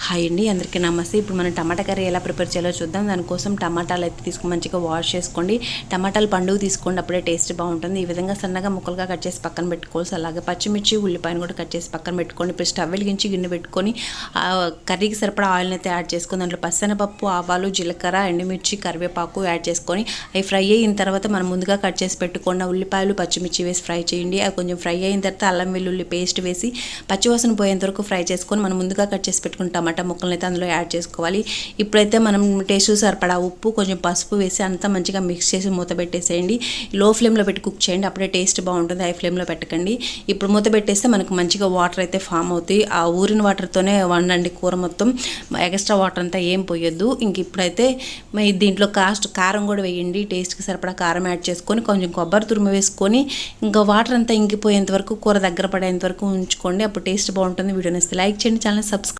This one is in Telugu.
హాయ్ అండి, అందరికీ నమస్తే. ఇప్పుడు మనం టమాటా కర్రీ ఎలా ప్రిపేర్ చేయాలో చూద్దాం. దానికోసం టమాటాలు అయితే తీసుకుని మంచిగా వాష్ చేసుకోండి. టమాటాలు పండుగ తీసుకోండి, అప్పుడే టేస్ట్ బాగుంటుంది. ఈ విధంగా సన్నగా ముక్కలుగా కట్ చేసి పక్కన పెట్టుకోవచ్చు. అలాగే పచ్చిమిర్చి, ఉల్లిపాయను కూడా కట్ చేసి పక్కన పెట్టుకోండి. ఇప్పుడు స్టవ్ వెలిగించి గిన్నె పెట్టుకొని కర్రీకి సరిపడా ఆయిల్ని అయితే యాడ్ చేసుకొని దాంట్లో పచ్చనపప్పు, ఆవాలు, జీలకర్ర, ఎండుమిర్చి, కరివేపాకు యాడ్ చేసుకొని అవి ఫ్రై అయిన తర్వాత మనం ముందుగా కట్ చేసి పెట్టుకున్న ఉల్లిపాయలు, పచ్చిమిర్చి వేసి ఫ్రై చేయండి. అవి కొంచెం ఫ్రై అయిన తర్వాత అల్లం వెల్లుల్లి పేస్ట్ వేసి పచ్చివాసన పోయేంత వరకు ఫ్రై చేసుకొని మనం ముందుగా కట్ చేసి పెట్టుకున్న టమాటా ముక్కలను అయితే అందులో యాడ్ చేసుకోవాలి. ఇప్పుడైతే మనం టేస్ట్ సరిపడా ఉప్పు, కొంచెం పసుపు వేసి అంతా మంచిగా మిక్స్ చేసి మూత పెట్టేసేయండి. లో ఫ్లేమ్లో పెట్టి కుక్ చేయండి, అప్పుడే టేస్ట్ బాగుంటుంది. హై ఫ్లేమ్లో పెట్టకండి. ఇప్పుడు మూత పెట్టేస్తే మనకు మంచిగా వాటర్ అయితే ఫామ్ అవుతాయి. ఆ ఊరిన వాటర్తోనే వండండి కూర మొత్తం. ఎక్స్ట్రా వాటర్ అంతా ఏం పోయొద్దు. ఇంక ఇప్పుడైతే దీంట్లో కారం కూడా వేయండి. టేస్ట్కి సరిపడా కారం యాడ్ చేసుకొని కొంచెం కొబ్బరి తురుము వేసుకొని ఇంకా వాటర్ అంతా ఇంకిపోయేంత వరకు, కూర దగ్గర పడేంత వరకు ఉంచుకోండి. అప్పుడు టేస్ట్ బాగుంటుంది. వీడియోని లైక్ చేయండి, ఛానల్ సబ్స్క్రైబ్